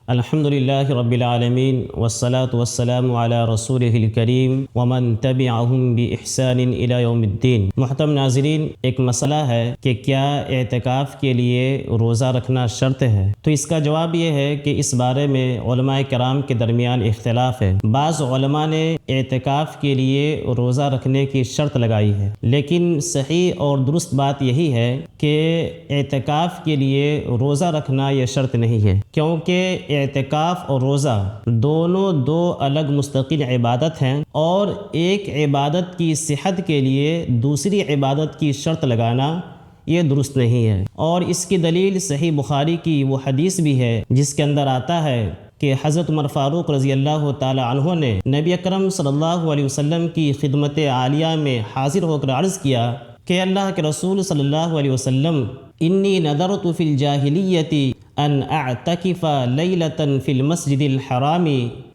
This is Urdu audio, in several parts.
الحمدللہ رب العالمین والصلاة والسلام علی رسولہ الکریم ومن تبعہم بإحسان الی یوم الدین۔ محترم ناظرین، ایک مسئلہ ہے کہ کیا اعتکاف کے لیے روزہ رکھنا شرط ہے؟ تو اس کا جواب یہ ہے کہ اس بارے میں علماء کرام کے درمیان اختلاف ہے۔ بعض علماء نے اعتکاف کے لیے روزہ رکھنے کی شرط لگائی ہے، لیکن صحیح اور درست بات یہی ہے کہ اعتکاف کے لیے روزہ رکھنا یہ شرط نہیں ہے، کیونکہ اعتکاف اور روزہ دونوں دو الگ مستقل عبادت ہیں، اور ایک عبادت کی صحت کے لیے دوسری عبادت کی شرط لگانا یہ درست نہیں ہے۔ اور اس کی دلیل صحیح بخاری کی وہ حدیث بھی ہے جس کے اندر آتا ہے کہ حضرت عمر فاروق رضی اللہ تعالی عنہ نے نبی اکرم صلی اللہ علیہ وسلم کی خدمت عالیہ میں حاضر ہو کر عرض کیا کہ اللہ کے رسول صلی اللہ علیہ وسلم، انی نذرت فی الجاہلیت ان اعتکف لیلۃ فی المسجد الحرام،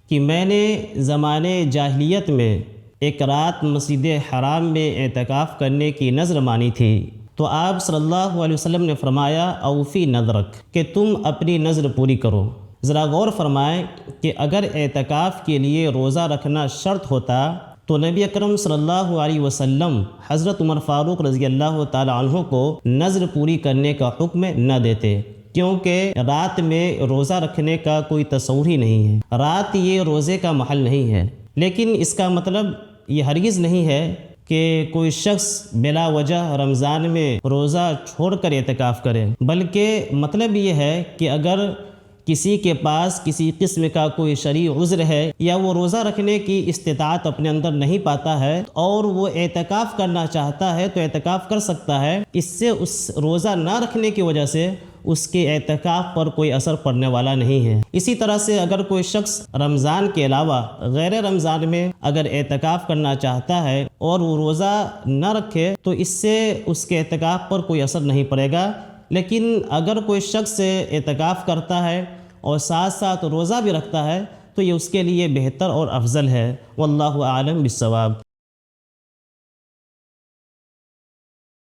کہ میں نے زمانے جاہلیت میں ایک رات مسجد حرام میں اعتکاف کرنے کی نذر مانی تھی۔ تو آپ صلی اللہ علیہ وسلم نے فرمایا اوفی نذرک، کہ تم اپنی نذر پوری کرو۔ ذرا غور فرمائیں کہ اگر اعتکاف کے لیے روزہ رکھنا شرط ہوتا تو نبی اکرم صلی اللہ علیہ وسلم حضرت عمر فاروق رضی اللہ تعالی عنہ کو نذر پوری کرنے کا حکم نہ دیتے، کیونکہ رات میں روزہ رکھنے کا کوئی تصور ہی نہیں ہے، رات یہ روزے کا محل نہیں ہے۔ لیکن اس کا مطلب یہ ہرگز نہیں ہے کہ کوئی شخص بلا وجہ رمضان میں روزہ چھوڑ کر اعتکاف کرے، بلکہ مطلب یہ ہے کہ اگر کسی کے پاس کسی قسم کا کوئی شرعی عذر ہے یا وہ روزہ رکھنے کی استطاعت اپنے اندر نہیں پاتا ہے اور وہ اعتکاف کرنا چاہتا ہے تو اعتکاف کر سکتا ہے، اس سے اس روزہ نہ رکھنے کی وجہ سے اس کے اعتکاف پر کوئی اثر پڑنے والا نہیں ہے۔ اسی طرح سے اگر کوئی شخص رمضان کے علاوہ غیر رمضان میں اگر اعتکاف کرنا چاہتا ہے اور وہ روزہ نہ رکھے تو اس سے اس کے اعتکاف پر کوئی اثر نہیں پڑے گا، لیکن اگر کوئی شخص اعتکاف کرتا ہے اور ساتھ ساتھ روزہ بھی رکھتا ہے تو یہ اس کے لیے بہتر اور افضل ہے۔ واللہ اعلم بالصواب۔